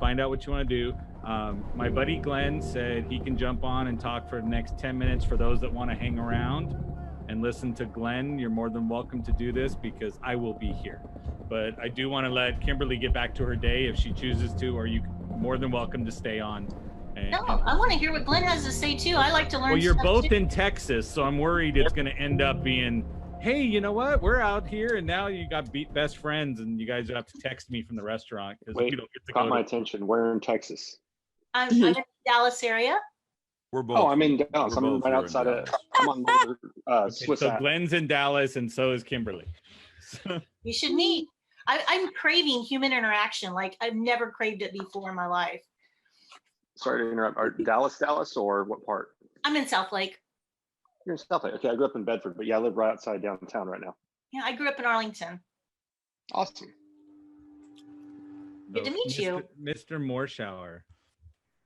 find out what you want to do. My buddy Glenn said he can jump on and talk for the next 10 minutes for those that want to hang around and listen to Glenn. You're more than welcome to do this because I will be here. But I do want to let Kimberly get back to her day if she chooses to, or you more than welcome to stay on. No, I want to hear what Glenn has to say too. I like to learn. Well, you're stuff both too. in Texas, so I'm worried it's going to end up being, hey, you know what? We're out here, and now you got best friends, and you guys have to text me from the restaurant because we don't get to Caught go. my attention. Where in Texas? I'm in the Dallas area. We're both. Oh, I'm in Dallas. We're I'm both right here in outside of. Dallas. I'm on the Swiss So Alps. Glenn's in Dallas, and so is Kimberly. You should meet. I'm craving human interaction like I've never craved it before in my life. Sorry to interrupt. Are Dallas, or what part? I'm in South Lake. You're in South Lake. Okay, I grew up in Bedford, but yeah, I live right outside downtown right now. Yeah, I grew up in Arlington. Awesome. Good to meet you. Mr. Morshower.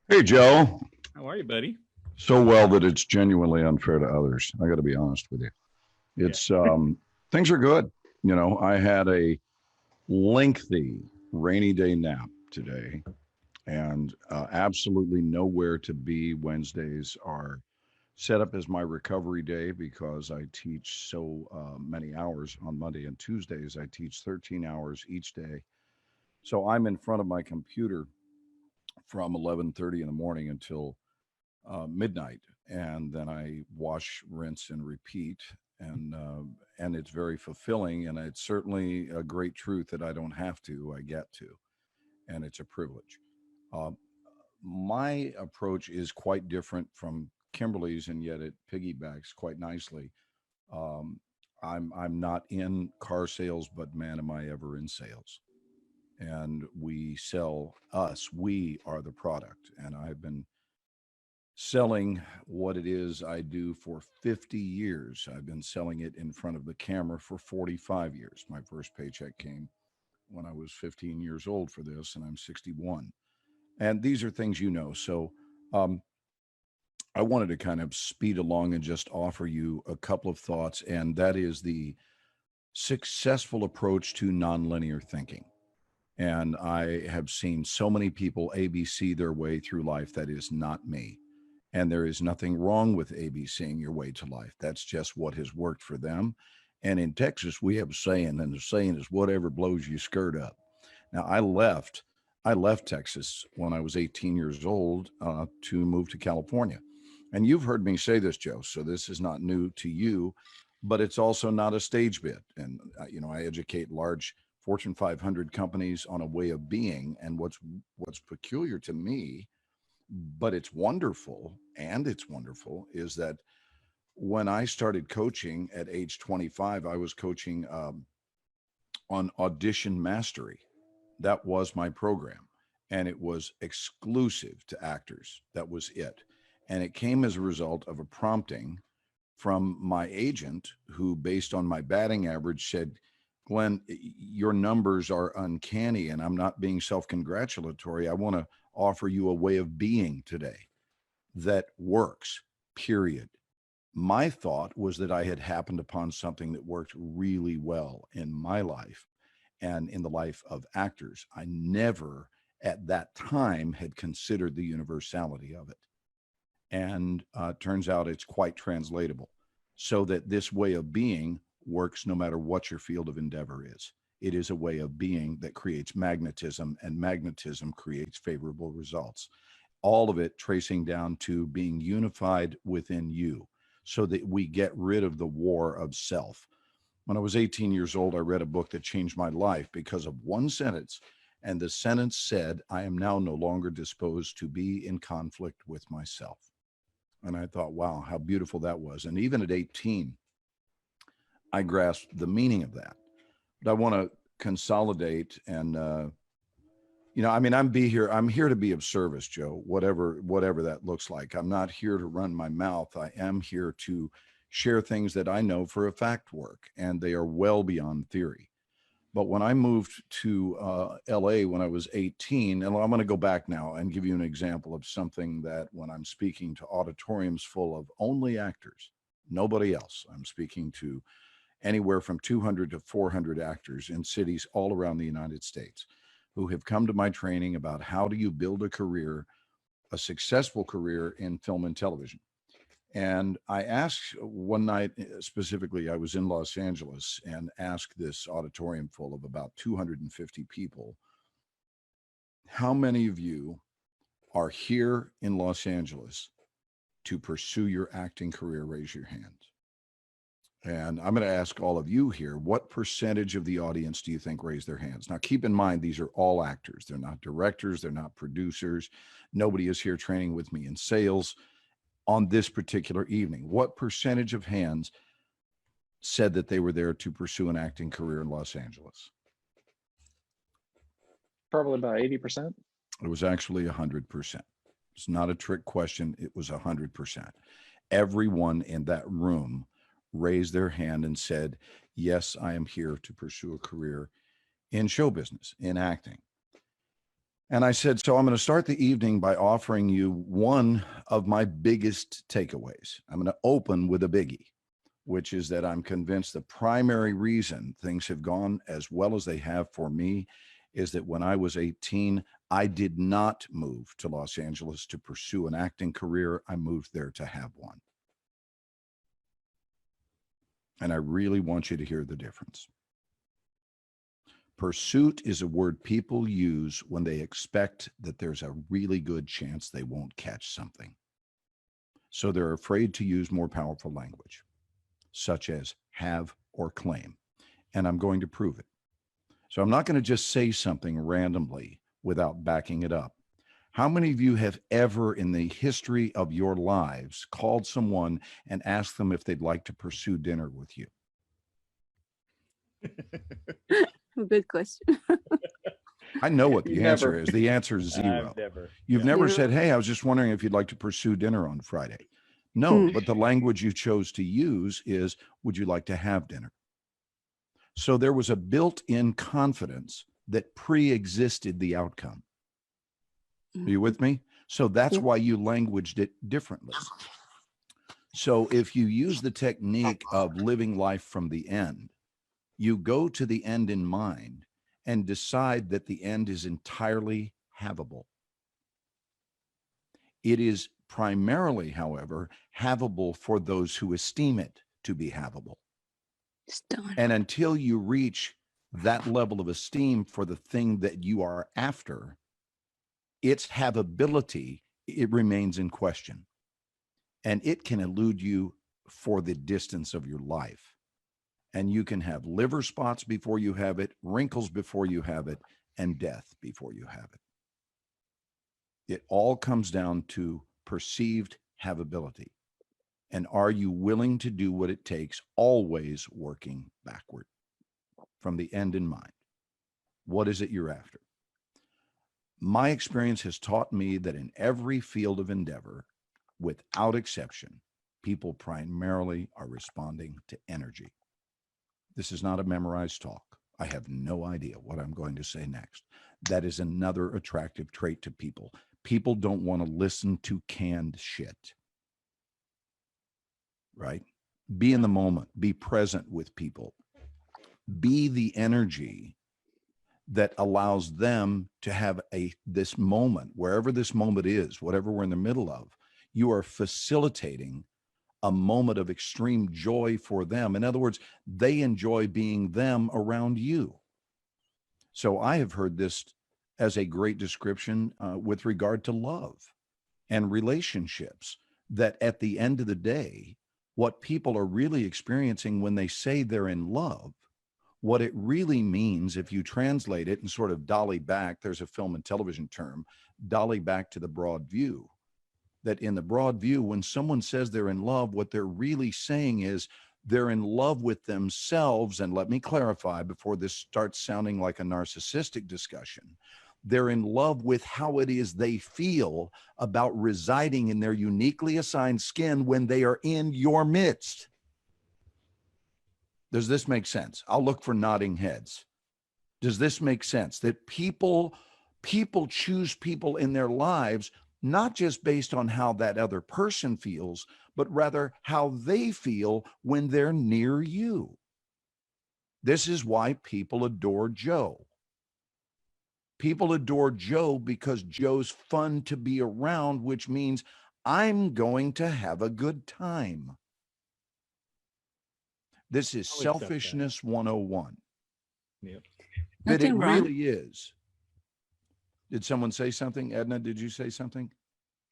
Hey, Joe. How are you, buddy? So well that it's genuinely unfair to others. I got to be honest with you. It's things are good. You know, I had a lengthy rainy day nap today, and absolutely nowhere to be. Wednesdays are set up as my recovery day because I teach so many hours on Monday and Tuesdays. I teach 13 hours each day. So I'm in front of my computer from 11:30 in the morning until midnight, and then I wash, rinse, and repeat, and it's very fulfilling, and it's certainly a great truth that I don't have to, I get to, and it's a privilege. My approach is quite different from Kimberly's, and yet it piggybacks quite nicely. I'm not in car sales, but man, am I ever in sales. And we sell us. We are the product. And I've been selling what it is I do for 50 years. I've been selling it in front of the camera for 45 years. My first paycheck came when I was 15 years old for this, and I'm 61. And these are things you know. So I wanted to kind of speed along and just offer you a couple of thoughts, and that is the successful approach to nonlinear thinking. And I have seen so many people ABC their way through life. That is not me. And there is nothing wrong with ABCing your way to life. That's just what has worked for them. And in Texas, we have a saying, and the saying is whatever blows your skirt up. Now, I left Texas when I was 18 years old to move to California. And you've heard me say this, Joe, so this is not new to you, but it's also not a stage bit. And, I educate large Fortune 500 companies on a way of being. And what's peculiar to me, but it's wonderful, is that when I started coaching at age 25, I was coaching on audition mastery. That was my program. And it was exclusive to actors. That was it. And it came as a result of a prompting from my agent who, based on my batting average, said, Glenn, your numbers are uncanny, and I'm not being self-congratulatory. I want to offer you a way of being today that works, period. My thought was that I had happened upon something that worked really well in my life and in the life of actors. I never at that time had considered the universality of it. And turns out it's quite translatable, so that this way of being works no matter what your field of endeavor is. It is a way of being that creates magnetism, and magnetism creates favorable results. All of it tracing down to being unified within you so that we get rid of the war of self. When I was 18 years old, I read a book that changed my life because of one sentence. And the sentence said, I am now no longer disposed to be in conflict with myself. And I thought, wow, how beautiful that was. And even at 18, I grasped the meaning of that. But I want to consolidate and, I'm here to be of service, Joe, whatever that looks like. I'm not here to run my mouth. I am here to share things that I know for a fact work, and they are well beyond theory. But when I moved to LA when I was 18, and I'm going to go back now and give you an example of something that when I'm speaking to auditoriums full of only actors, nobody else, I'm speaking to anywhere from 200 to 400 actors in cities all around the United States who have come to my training about how do you build a career, a successful career in film and television. And I asked one night specifically, I was in Los Angeles and asked this auditorium full of about 250 people, how many of you are here in Los Angeles to pursue your acting career? Raise your hand. And I'm going to ask all of you here, what percentage of the audience do you think raised their hands? Now, keep in mind, these are all actors. They're not directors. They're not producers. Nobody is here training with me in sales on this particular evening. What percentage of hands said that they were there to pursue an acting career in Los Angeles? Probably about 80%. It was actually 100%. It's not a trick question. It was 100%. Everyone in that room raised their hand and said, yes, I am here to pursue a career in show business, in acting. And I said, so I'm going to start the evening by offering you one of my biggest takeaways. I'm going to open with a biggie, which is that I'm convinced the primary reason things have gone as well as they have for me is that when I was 18, I did not move to Los Angeles to pursue an acting career. I moved there to have one. And I really want you to hear the difference. Pursuit is a word people use when they expect that there's a really good chance they won't catch something. So they're afraid to use more powerful language, such as have or claim. And I'm going to prove it. So I'm not going to just say something randomly without backing it up. How many of you have ever in the history of your lives called someone and asked them if they'd like to pursue dinner with you? Good question. I know what the answer Never. is. The answer is zero. Never. You've Yeah. never Yeah. said, hey, I was just wondering if you'd like to pursue dinner on Friday. No, Hmm. but the language you chose to use is, would you like to have dinner? So there was a built-in confidence that pre-existed the outcome. Are you with me? So that's Yeah. why you languaged it differently. So if you use the technique of living life from the end, you go to the end in mind and decide that the end is entirely havable. It is primarily, however, havable for those who esteem it to be havable. Stone. And until you reach that level of esteem for the thing that you are after, its havability, it remains in question. And it can elude you for the distance of your life. And you can have liver spots before you have it, wrinkles before you have it, and death before you have it. It all comes down to perceived havability. And are you willing to do what it takes, always working backward from the end in mind? What is it you're after? My experience has taught me that in every field of endeavor, without exception, people primarily are responding to energy. This is not a memorized talk. I have no idea what I'm going to say next. That is another attractive trait to people. People don't want to listen to canned shit. Right? Be in the moment, be present with people, be the energy that allows them to have this moment, wherever this moment is, whatever we're in the middle of. You are facilitating a moment of extreme joy for them. In other words, they enjoy being them around you. So I have heard this as a great description with regard to love and relationships, that at the end of the day, what people are really experiencing when they say they're in love, what it really means, if you translate it and sort of dolly back, there's a film and television term, dolly back to the broad view, that in the broad view, when someone says they're in love, what they're really saying is they're in love with themselves. And let me clarify before this starts sounding like a narcissistic discussion. They're in love with how it is they feel about residing in their uniquely assigned skin when they are in your midst. Does this make sense? I'll look for nodding heads. Does this make sense? That people choose people in their lives, not just based on how that other person feels, but rather how they feel when they're near you. This is why people adore Joe. People adore Joe because Joe's fun to be around, which means I'm going to have a good time. This is I'll accept that. selfishness 101. Yep. But it Nothing wrong. really is. Did someone say something? Edna, did you say something?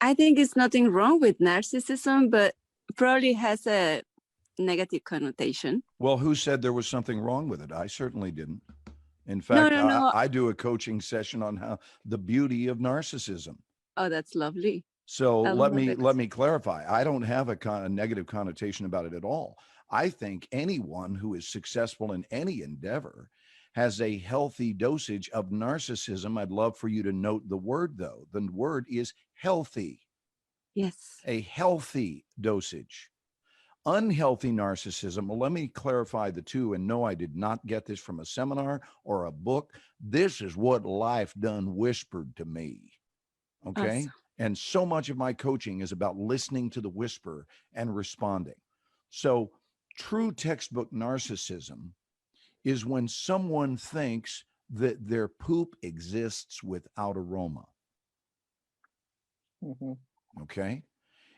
I think it's nothing wrong with narcissism, but probably has a negative connotation. Well, who said there was something wrong with it? I certainly didn't. In No, fact, no, no. I do a coaching session on how the beauty of narcissism. Oh, that's lovely. So I let love me it. let me clarify. I don't have a negative connotation about it at all. I think anyone who is successful in any endeavor has a healthy dosage of narcissism. I'd love for you to note the word, though. The word is healthy, Yes. a healthy dosage. Unhealthy narcissism. Well, let me clarify the two. And no, I did not get this from a seminar or a book. This is what life done whispered to me. Okay. Awesome. And so much of my coaching is about listening to the whisper and responding. So, true textbook narcissism is when someone thinks that their poop exists without aroma. Okay.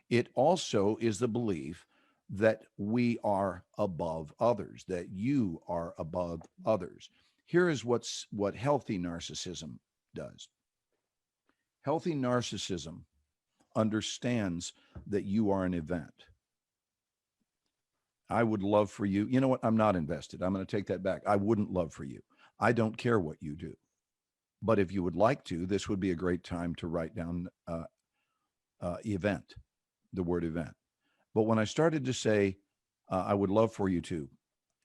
It also is the belief that we are above others, that you are above others. Here is what healthy narcissism does. Healthy narcissism understands that you are an event. I would love for you. You know what? I'm not invested. I'm going to take that back. I wouldn't love for you. I don't care what you do. But if you would like to, this would be a great time to write down event, the word event. But when I started to say, I would love for you to,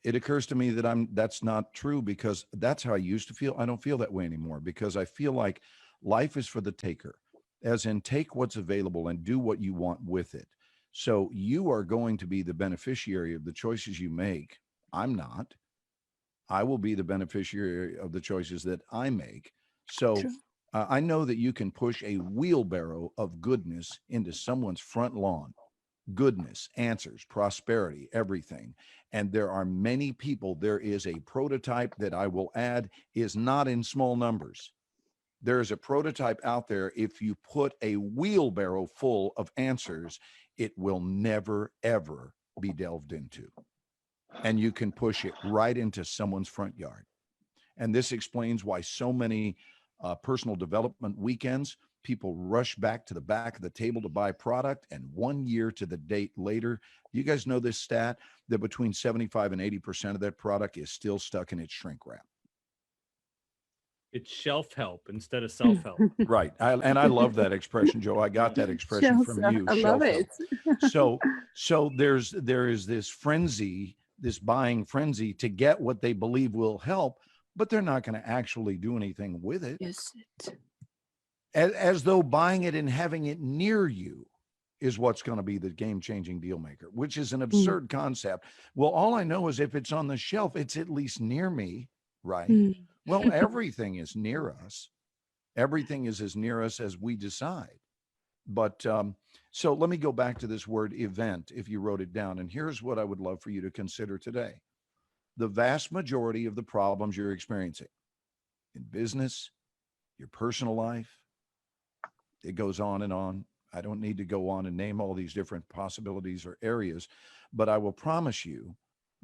it occurs to me that that's not true, because that's how I used to feel. I don't feel that way anymore, because I feel like life is for the taker, as in take what's available and do what you want with it. So you are going to be the beneficiary of the choices you make. I'm not. I will be the beneficiary of the choices that I make. So True. I know that you can push a wheelbarrow of goodness into someone's front lawn. Goodness, answers, prosperity, everything. And there are many people. There is a prototype that I will add is not in small numbers. There is a prototype out there. If you put a wheelbarrow full of answers, it will never, ever be delved into. And you can push it right into someone's front yard. And this explains why so many personal development weekends, people rush back to the back of the table to buy product. And 1 year to the date later, you guys know this stat that between 75 and 80% of that product is still stuck in its shrink wrap. It's shelf help instead of self help. Right. And I love that expression, Joe. I got that expression Shelf from help. you. I love shelf it. help. So there is this frenzy, this buying frenzy to get what they believe will help, but they're not going to actually do anything with it. Yes. As though buying it and having it near you is what's going to be the game-changing deal maker, which is an absurd concept. Well, all I know is if it's on the shelf, it's at least near me, right? Well, everything is near us. Everything is as near us as we decide. But so let me go back to this word event, if you wrote it down. And here's what I would love for you to consider today. The vast majority of the problems you're experiencing in business, your personal life, it goes on and on. I don't need to go on and name all these different possibilities or areas, but I will promise you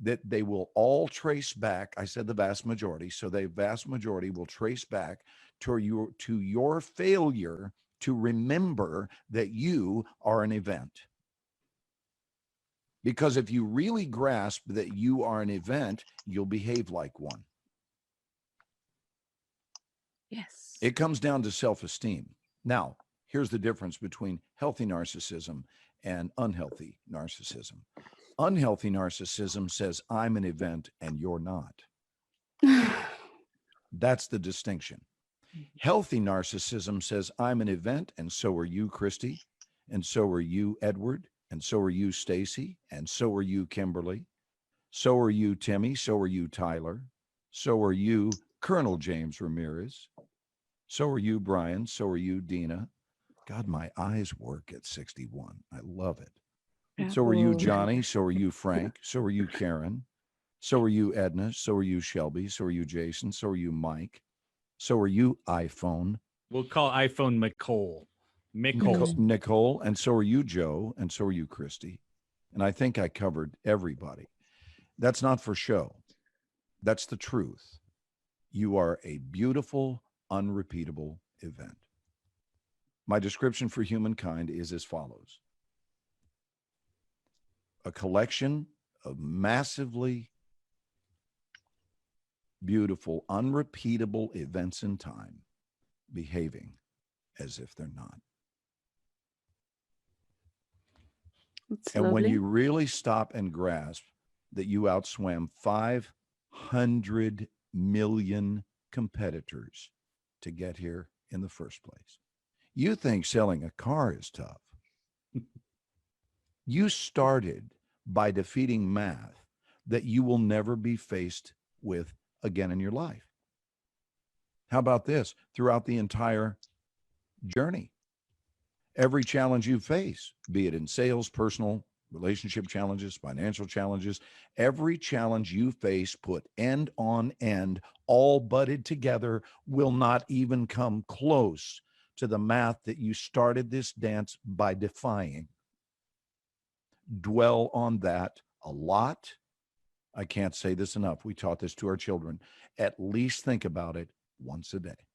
that they will all trace back. I said the vast majority. So the vast majority will trace back to your failure to remember that you are an event. Because if you really grasp that you are an event, you'll behave like one. Yes. It comes down to self-esteem. Now, here's the difference between healthy narcissism and unhealthy narcissism. Unhealthy narcissism says, I'm an event and you're not. That's the distinction. Healthy narcissism says, I'm an event and so are you, Christy, and so are you, Edward, and so are you, Stacy, and so are you, Kimberly, so are you, Timmy, so are you, Tyler, so are you, Colonel James Ramirez, so are you, Brian, so are you, Dina. God, my eyes work at 61. I love it. So are you, Johnny, so are you, Frank, so are you, Karen, so are you, Edna, so are you, Shelby, so are you, Jason, so are you, Mike, So are you, iPhone. We'll call iPhone Nicole. Nicole. Nicole, and so are you, Joe, and so are you, Christy. And I think I covered everybody. That's not for show. That's the truth. You are a beautiful, unrepeatable event. My description for humankind is as follows: a collection of massively beautiful, unrepeatable events in time behaving as if they're not. It's And when lovely. you really stop and grasp that you outswam 500 million competitors to get here in the first place, you think selling a car is tough. You started by defeating math that you will never be faced with again in your life. How about this? Throughout the entire journey, every challenge you face, be it in sales, personal, relationship challenges, financial challenges, every challenge you face put end on end, all butted together, will not even come close to the math that you started this dance by defying. Dwell on that a lot. I can't say this enough. We taught this to our children. At least think about it once a day.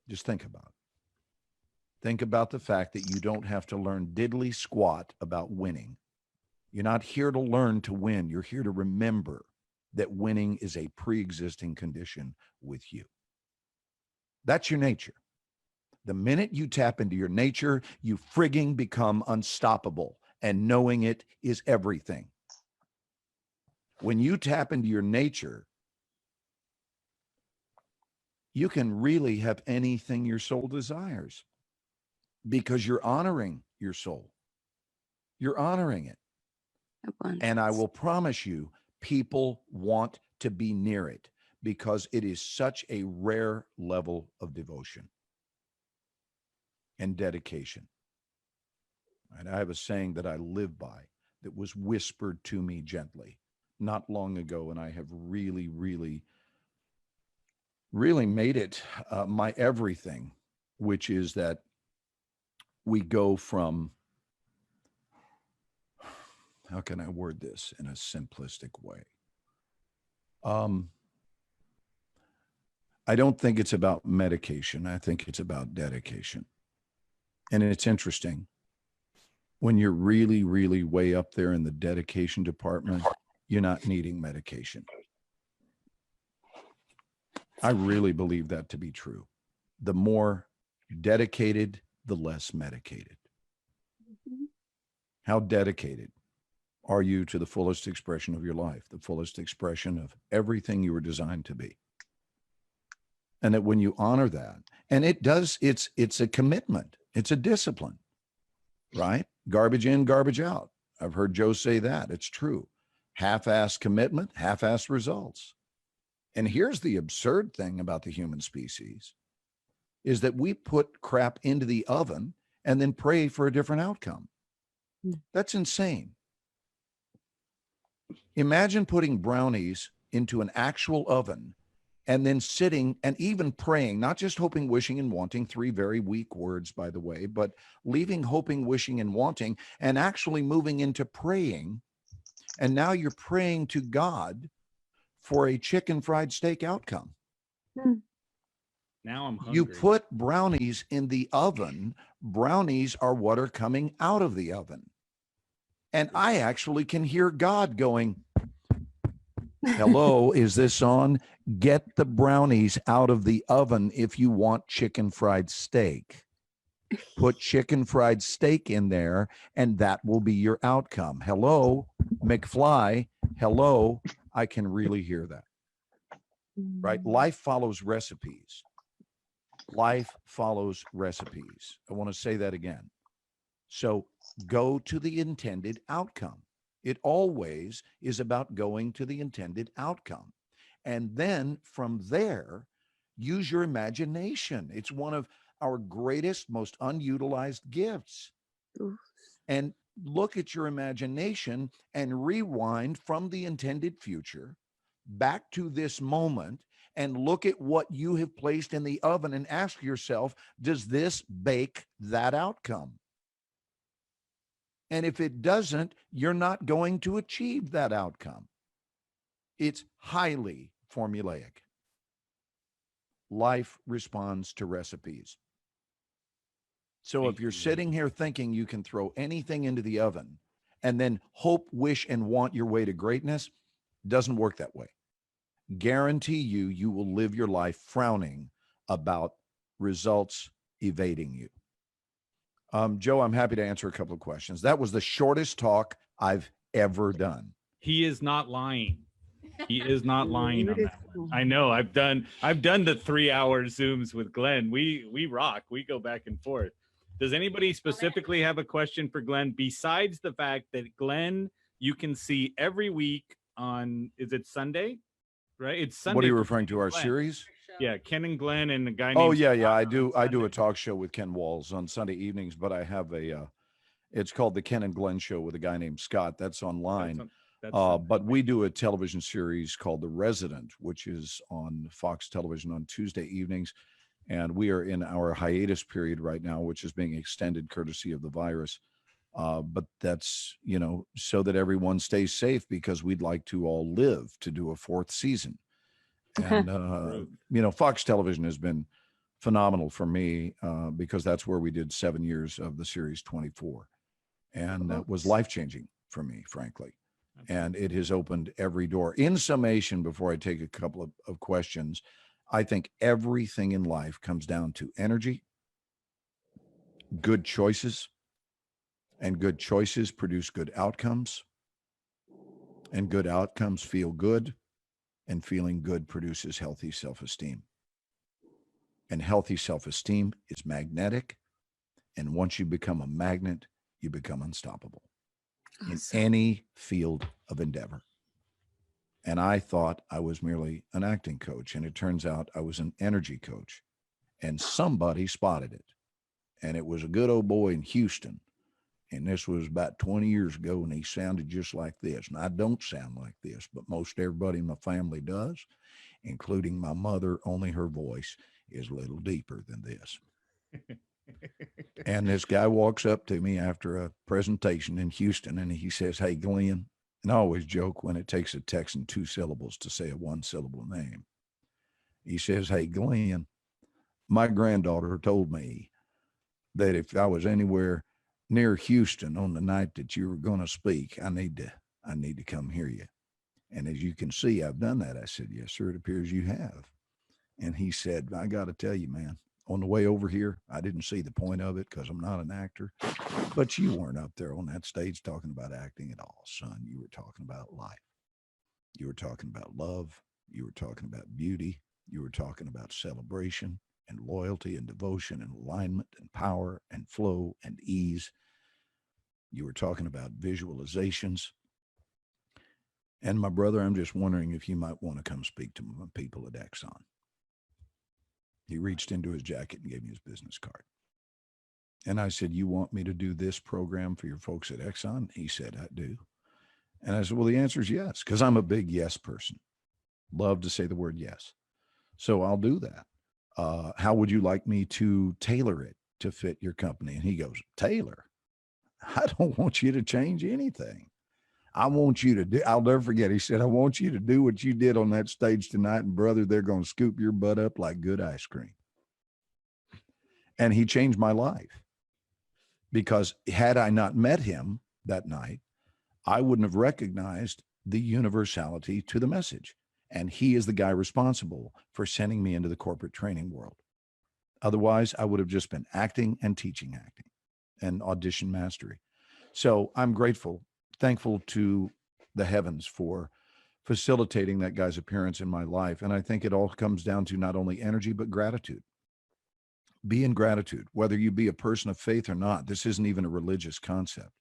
Just think about it. Think about the fact that you don't have to learn diddly squat about winning. You're not here to learn to win. You're here to remember that winning is a pre-existing condition with you. That's your nature. The minute you tap into your nature, you frigging become unstoppable, and knowing it is everything. When you tap into your nature, you can really have anything your soul desires because you're honoring your soul. You're honoring it. And I will promise you, people want to be near it because it is such a rare level of devotion and dedication. And I have a saying that I live by that was whispered to me gently not long ago, and I have really, really, really made it my everything, which is that we go from, how can I word this in a simplistic way? I don't think it's about medication. I think it's about dedication. And it's interesting. When you're really, really way up there in the dedication department, you're not needing medication. I really believe that to be true. The more dedicated, the less medicated. How dedicated are you to the fullest expression of your life, the fullest expression of everything you were designed to be? And that when you honor that, and it does, it's a commitment, it's a discipline, right? Garbage in, garbage out. I've heard Joe say that. It's true. Half-assed commitment, half-assed results. And here's the absurd thing about the human species is that we put crap into the oven and then pray for a different outcome. That's insane. Imagine putting brownies into an actual oven and then sitting and even praying, not just hoping, wishing, and wanting, three very weak words, by the way, but leaving hoping, wishing, and wanting, and actually moving into praying. And now you're praying to God for a chicken fried steak outcome. Now I'm hungry. You put brownies in the oven. Brownies are what are coming out of the oven. And I actually can hear God going, hello, is this on? Get the brownies out of the oven if you want chicken fried steak. Put chicken fried steak in there, and that will be your outcome. Hello, McFly. Hello, I can really hear that. Right? Life follows recipes. Life follows recipes. I want to say that again. So go to the intended outcome. It always is about going to the intended outcome. And then from there, use your imagination. It's one of our greatest, most unutilized gifts. And look at your imagination and rewind from the intended future back to this moment and look at what you have placed in the oven and ask yourself, does this bake that outcome? And if it doesn't, you're not going to achieve that outcome. It's highly formulaic. Life responds to recipes. So if you're sitting here thinking you can throw anything into the oven and then hope, wish, and want your way to greatness, doesn't work that way. Guarantee you, you will live your life frowning about results evading you. Joe, I'm happy to answer a couple of questions. That was the shortest talk I've ever done. He is not lying. He is not lying on that one. I know. I've done the 3-hour Zooms with Glenn. We rock. We go back and forth. Does anybody specifically have a question for Glenn besides the fact that Glenn you can see every week on, is it Sunday? Right? It's Sunday. What are you referring to? Our series? Yeah, Ken and Glenn and a guy named Oh yeah, Scott I do a talk show with Ken Walls on Sunday evenings, but I have it's called the Ken and Glenn Show with a guy named Scott. That's online. But we do a television series called The Resident, which is on Fox Television on Tuesday evenings. And we are in our hiatus period right now, which is being extended courtesy of the virus. But that's, so that everyone stays safe, because we'd like to all live to do a 4th season. And, Fox Television has been phenomenal for me because that's where we did 7 years of the series 24. And that was life-changing for me, frankly. And it has opened every door. In summation, before I take a couple of questions, I think everything in life comes down to energy, good choices, and good choices produce good outcomes, and good outcomes feel good, and feeling good produces healthy self-esteem. And healthy self-esteem is magnetic. And once you become a magnet, you become unstoppable in any field of endeavor. And I thought I was merely an acting coach, and it turns out I was an energy coach, and somebody spotted it. And it was a good old boy in Houston. And this was about 20 years ago, and he sounded just like this. And I don't sound like this, but most everybody in my family does, including my mother. Only her voice is a little deeper than this. And this guy walks up to me after a presentation in Houston, and he says, "Hey, Glenn," and I always joke when it takes a Texan 2 syllables to say a 1-syllable name. He says, "Hey, Glenn, my granddaughter told me that if I was anywhere near Houston on the night that you were going to speak, I need to come hear you. And as you can see, I've done that." I said, "Yes, sir, it appears you have." And he said, "I got to tell you, man, on the way over here, I didn't see the point of it because I'm not an actor, but you weren't up there on that stage talking about acting at all, son. You were talking about life. You were talking about love. You were talking about beauty. You were talking about celebration and loyalty and devotion and alignment and power and flow and ease. You were talking about visualizations. And my brother, I'm just wondering if you might want to come speak to my people at Exxon." He reached into his jacket and gave me his business card. And I said, "You want me to do this program for your folks at Exxon?" He said, "I do." And I said, "Well, the answer is yes, because I'm a big yes person. Love to say the word yes. So I'll do that. How would you like me to tailor it to fit your company?" And he goes, "Tailor? I don't want you to change anything. I want you to do," I'll never forget, he said, "I want you to do what you did on that stage tonight, and brother, they're going to scoop your butt up like good ice cream." And he changed my life, because had I not met him that night, I wouldn't have recognized the universality to the message. And he is the guy responsible for sending me into the corporate training world. Otherwise, I would have just been acting and teaching acting and audition mastery. So I'm grateful, thankful to the heavens for facilitating that guy's appearance in my life. And I think it all comes down to not only energy, but gratitude. Be in gratitude, whether you be a person of faith or not. This isn't even a religious concept.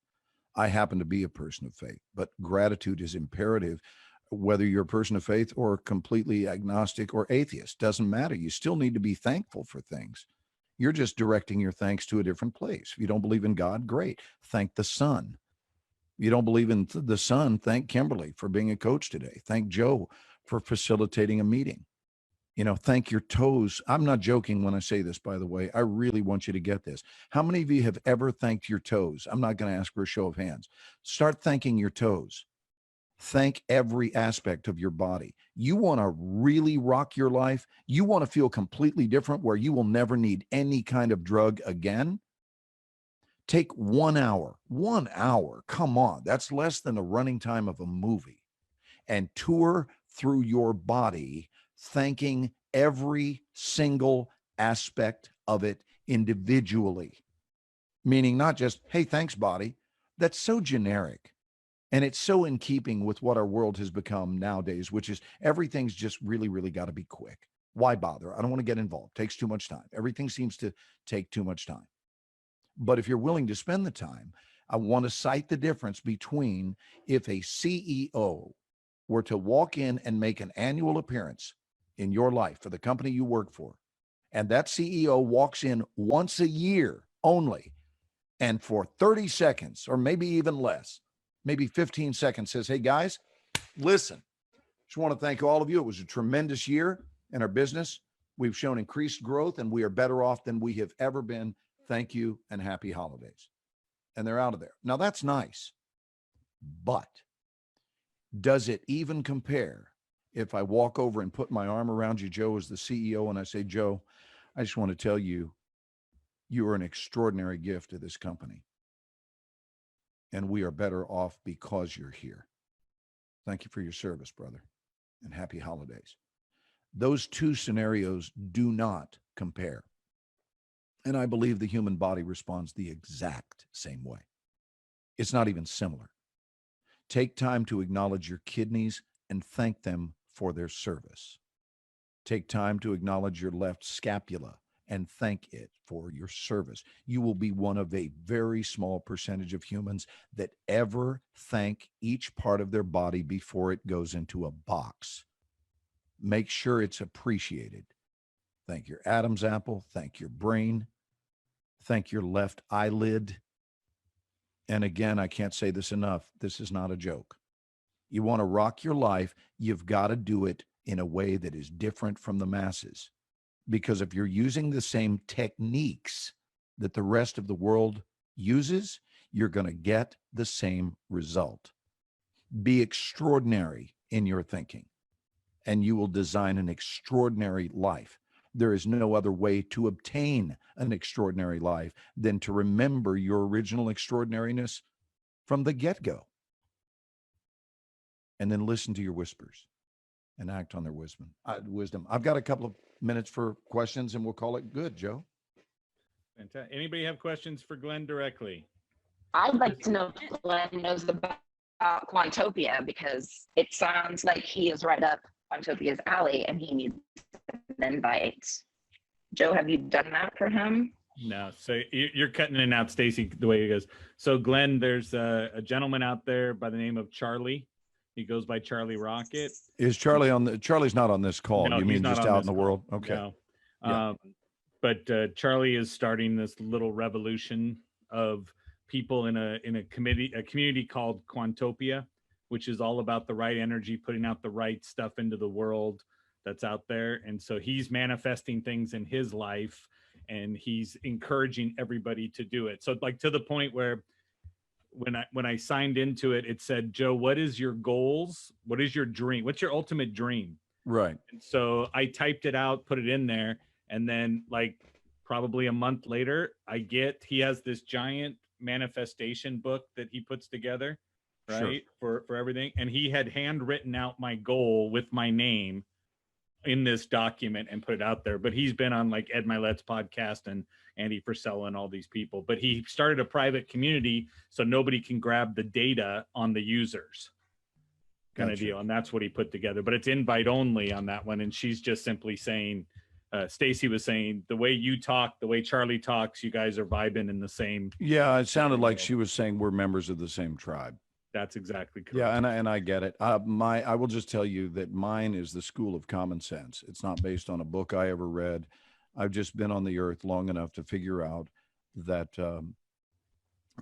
I happen to be a person of faith, but gratitude is imperative, whether you're a person of faith or completely agnostic or atheist. Doesn't matter. You still need to be thankful for things. You're just directing your thanks to a different place. If you don't believe in God, great. Thank the sun. You don't believe in the sun, thank Kimberly for being a coach today. Thank Joe for facilitating a meeting. You know, thank your toes. I'm not joking when I say this, by the way. I really want you to get this. How many of you have ever thanked your toes? I'm not going to ask for a show of hands. Start thanking your toes. Thank every aspect of your body. You want to really rock your life. You want to feel completely different where you will never need any kind of drug again. Take 1 hour, 1 hour. Come on. That's less than the running time of a movie, and tour through your body, thanking every single aspect of it individually, meaning not just, hey, thanks, body. That's so generic. And it's so in keeping with what our world has become nowadays, which is everything's just really, really got to be quick. Why bother? I don't want to get involved. Takes too much time. Everything seems to take too much time. But if you're willing to spend the time, I want to cite the difference between if a CEO were to walk in and make an annual appearance in your life for the company you work for, and that CEO walks in once a year only, and for 30 seconds, or maybe even less, maybe 15 seconds, says, hey guys, listen, just want to thank all of you. It was a tremendous year in our business. We've shown increased growth and we are better off than we have ever been. Thank you and happy holidays. And they're out of there. Now that's nice, but does it even compare if I walk over and put my arm around you, Joe, as the CEO, and I say, Joe, I just want to tell you, you are an extraordinary gift to this company. And we are better off because you're here. Thank you for your service, brother, and happy holidays. Those two scenarios do not compare. And I believe the human body responds the exact same way. It's not even similar. Take time to acknowledge your kidneys and thank them for their service. Take time to acknowledge your left scapula and thank it for your service. You will be one of a very small percentage of humans that ever thank each part of their body before it goes into a box. Make sure it's appreciated. Thank your Adam's apple. Thank your brain. Thank your left eyelid. And again, I can't say this enough. This is not a joke. You want to rock your life, you've got to do it in a way that is different from the masses. Because if you're using the same techniques that the rest of the world uses, you're going to get the same result. Be extraordinary in your thinking, and you will design an extraordinary life. There is no other way to obtain an extraordinary life than to remember your original extraordinariness from the get-go. And then listen to your whispers and act on their wisdom. I've got a couple of minutes for questions and we'll call it good, Joe. Fantastic. Anybody have questions for Glenn directly? I'd like to know if Glenn knows about Quantopia, because it sounds like he is right up Quantopia's alley and he needs an invite. Joe, have you done that for him? No. So you're cutting in and out, Stacy, the way it goes. So Glenn, there's a gentleman out there by the name of Charlie. He goes by Charlie Rocket. Is Charlie on the, Charlie's not on this call. No, You mean just out in the world? Okay. No. Yeah. But Charlie is starting this little revolution of people in a community called Quantopia, which is all about the right energy, putting out the right stuff into the world that's out there. And so he's manifesting things in his life and he's encouraging everybody to do it. So like to the point where when I signed into it, it said, Joe, what is your goals? What is your dream? What's your ultimate dream? Right. And so I typed it out, put it in there. And then like probably a month later, he has this giant manifestation book that he puts together, right? Sure. For everything. And he had handwritten out my goal with my name in this document and put it out there. But he's been on like Ed Milet's podcast and Andy Frisella and all these people. But he started a private community so nobody can grab the data on the users kind of deal. And that's what he put together. But it's invite only on that one. And she's just simply saying, Stacy was saying, the way you talk, the way Charlie talks, you guys are vibing in the same. Yeah, it sounded like she was saying we're members of the same tribe. That's exactly correct. Yeah, and I get it. I will just tell you that mine is the school of common sense. It's not based on a book I ever read. I've just been on the earth long enough to figure out that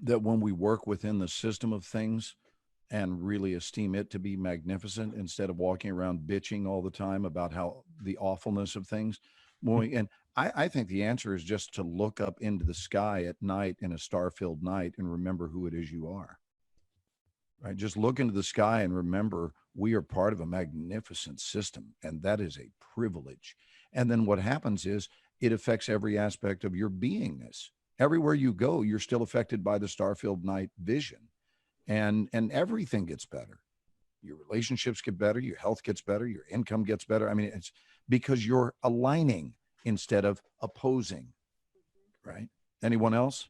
that when we work within the system of things, and really esteem it to be magnificent instead of walking around bitching all the time about how the awfulness of things. And I think the answer is just to look up into the sky at night in a star-filled night and remember who it is you are. Right? Just look into the sky and remember we are part of a magnificent system, and that is a privilege. And then what happens is it affects every aspect of your beingness. Everywhere you go, you're still affected by the star-filled night vision, and everything gets better. Your relationships get better, your health gets better, your income gets better. I mean, it's because you're aligning instead of opposing, right? Anyone else?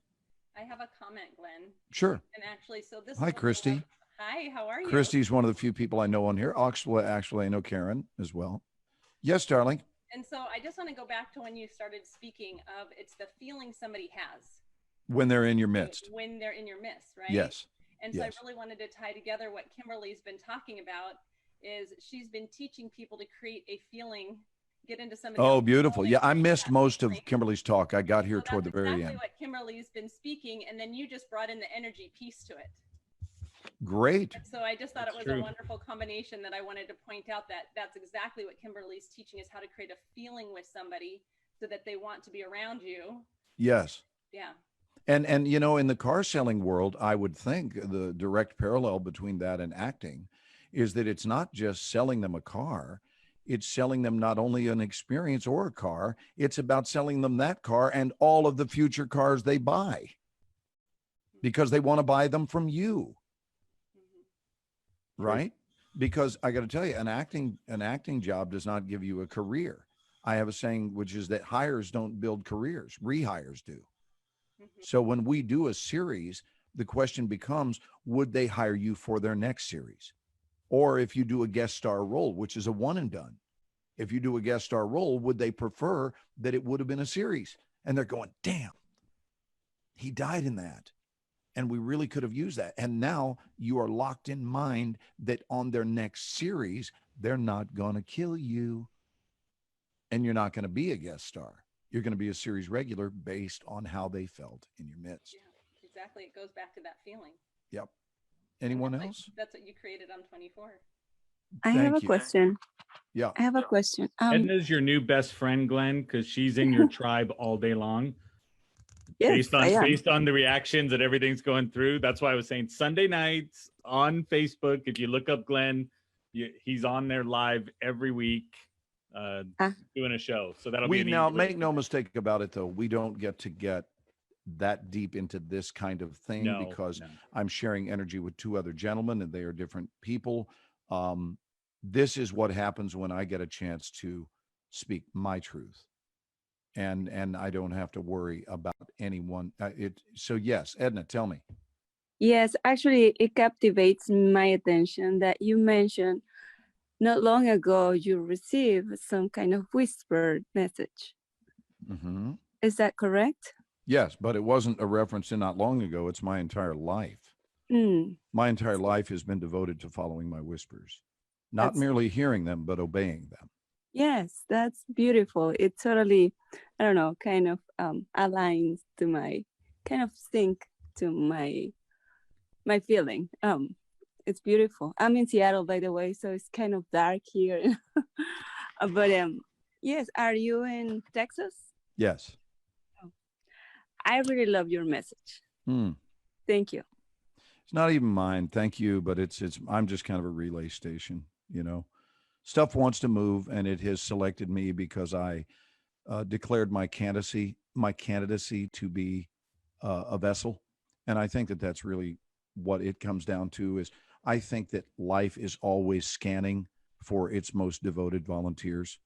I have a comment, Glenn. Sure. And actually, so this. Hi, Christy. Hi, how are you? Christy's one of the few people I know on here. Actually, I know Karen as well. Yes, darling. And so I just want to go back to when you started speaking of it's the feeling somebody has when they're in your midst. When they're in your midst, right? Yes. And so yes. I really wanted to tie together what Kimberly's been talking about is she's been teaching people to create a feeling, get into somebody. Oh, beautiful. Yeah, I missed most of Kimberly's talk. I got here toward the very end. That's what Kimberly's been speaking, and then you just brought in the energy piece to it. Great. And so I just thought it was a wonderful combination that I wanted to point out that that's exactly what Kimberly's teaching is how to create a feeling with somebody so that they want to be around you. Yes. Yeah. And you know, in the car selling world, I would think the direct parallel between that and acting is that it's not just selling them a car. It's selling them not only an experience or a car, it's about selling them that car and all of the future cars they buy because they want to buy them from you. Right? Because I got to tell you, an acting job does not give you a career. I have a saying, which is that hires don't build careers, rehires do. So when we do a series, the question becomes, would they hire you for their next series? Or if you do a guest star role, which is a one and done, if you do a guest star role, would they prefer that it would have been a series? And they're going, damn, he died in that. And we really could have used that. And now you are locked in mind that on their next series, they're not going to kill you. And you're not going to be a guest star. You're going to be a series regular based on how they felt in your midst. Yeah, exactly. It goes back to that feeling. Yep. Anyone that's else? That's what you created on 24. I have a question. Yeah. I have a question. Edna's your new best friend, Glenn, because she's in your tribe all day long. Yes, based on the reactions and everything's going through. That's why I was saying Sunday nights on Facebook. If you look up Glenn, he's on there live every week doing a show. So that'll be now make no mistake about it, though. We don't get that deep into this kind of thing because I'm sharing energy with two other gentlemen and they are different people. This is what happens when I get a chance to speak my truth. And I don't have to worry about anyone. So yes, Edna, tell me. Yes, actually, it captivates my attention that you mentioned not long ago you received some kind of whispered message. Mm-hmm. Is that correct? Yes, but it wasn't a reference to not long ago. It's my entire life. My entire life has been devoted to following my whispers, not merely hearing them, but obeying them. Yes, that's beautiful. It totally, I don't know, kind of aligns to my kind of sync to my feeling. It's beautiful. I'm in Seattle, by the way, so it's kind of dark here. But yes, are you in Texas? Yes. Oh. I really love your message. Thank you. It's not even mine, thank you, but it's I'm just kind of a relay station, you know. Stuff wants to move, and it has selected me because I declared my candidacy to be a vessel. And I think that that's really what it comes down to is I think that life is always scanning for its most devoted volunteers.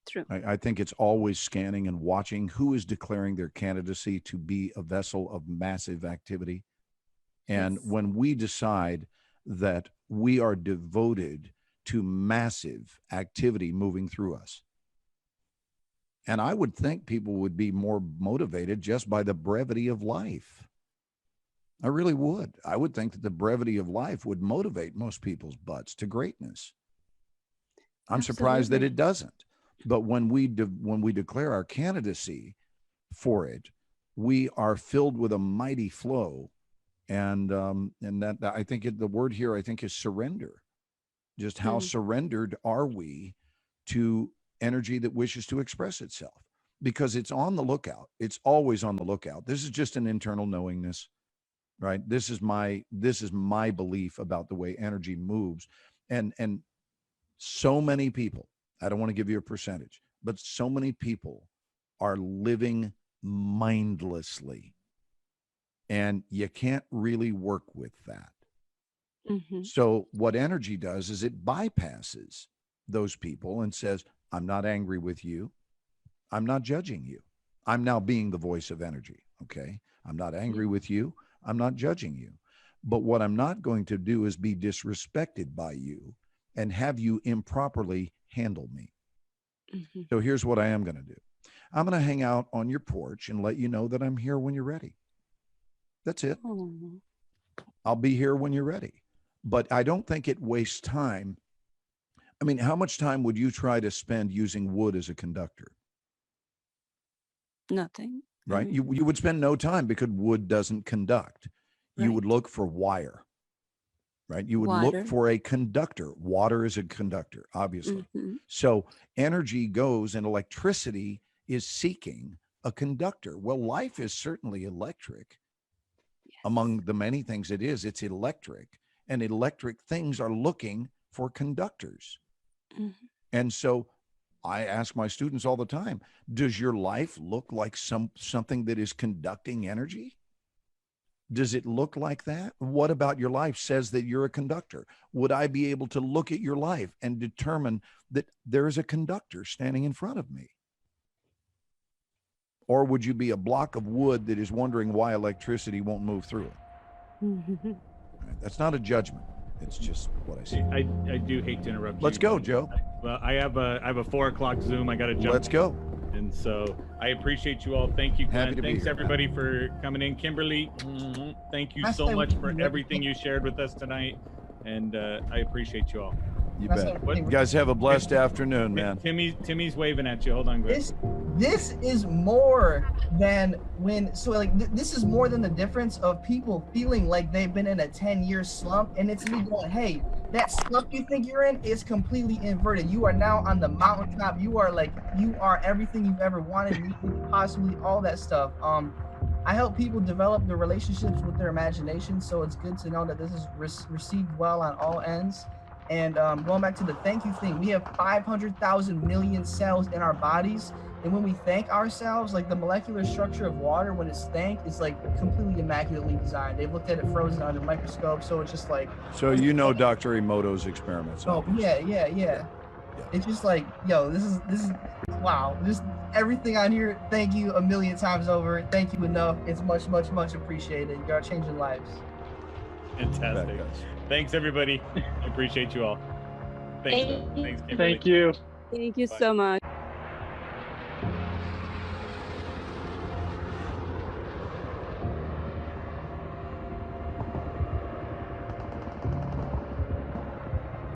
True. I think it's always scanning and watching who is declaring their candidacy to be a vessel of massive activity. And when we decide that we are devoted to massive activity moving through us. And I would think people would be more motivated just by the brevity of life. I really would. I would think that the brevity of life would motivate most people's butts to greatness. I'm surprised that it doesn't. But when we declare our candidacy for it, we are filled with a mighty flow And that I think the word here, I think, is surrender. Just how surrendered are we to energy that wishes to express itself? Because it's on the lookout. It's always on the lookout. This is just an internal knowingness, right? This is my belief about the way energy moves. And so many people, I don't want to give you a percentage, but so many people are living mindlessly. And you can't really work with that. So what energy does is it bypasses those people and says, I'm not angry with you. I'm not judging you. I'm now being the voice of energy. Okay. I'm not angry with you. I'm not judging you. But what I'm not going to do is be disrespected by you and have you improperly handle me. So here's what I am going to do. I'm going to hang out on your porch and let you know that I'm here when you're ready. That's it. I'll be here when you're ready. But I don't think it wastes time. I mean, how much time would you try to spend using wood as a conductor? Nothing. Right? You would spend no time because wood doesn't conduct. You would look for wire. Right? You would look for a conductor. Water is a conductor, obviously. So energy goes and electricity is seeking a conductor. Well, life is certainly electric. Among the many things it is, it's electric, and electric things are looking for conductors. And so I ask my students all the time, does your life look like something that is conducting energy? Does it look like that? What about your life says that you're a conductor? Would I be able to look at your life and determine that there is a conductor standing in front of me? Or would you be a block of wood that is wondering why electricity won't move through it? Right? That's not a judgment. It's just what I see. I do hate to interrupt you. Let's go, Joe. Well, I have a 4 o'clock Zoom. I got to jump. Let's go. And so I appreciate you all. Thank you, Glenn. Happy to be Thanks here. everybody for coming in. Kimberly, thank you so much for everything you shared with us tonight. And I appreciate you all. You bet. You guys have a blessed afternoon, man. Timmy's waving at you. Hold on, Glenn. This is more than this is more than the difference of people feeling like they've been in a 10-year slump, and it's me going, hey, that slump you think you're in is completely inverted. You are now on the mountaintop. You are everything you've ever wanted, needed, possibly all that stuff. I help people develop the relationships with their imagination, so it's good to know that this is received well on all ends. And going back to the thank you thing, we have 500,000 million cells in our bodies. And when we thank ourselves, like the molecular structure of water, when it's thanked, it's like completely immaculately designed. They've looked at it frozen under a microscope. So it's just like. So you know Dr. Emoto's experiments. Oh, yeah. It's just like, yo, this is, wow. Just everything on here, thank you a million times over. Thank you enough. It's much, much, much appreciated. You are changing lives. Fantastic. Thanks, everybody. I appreciate you all. Thanks, Kimberly. Thank you. Thank you so much.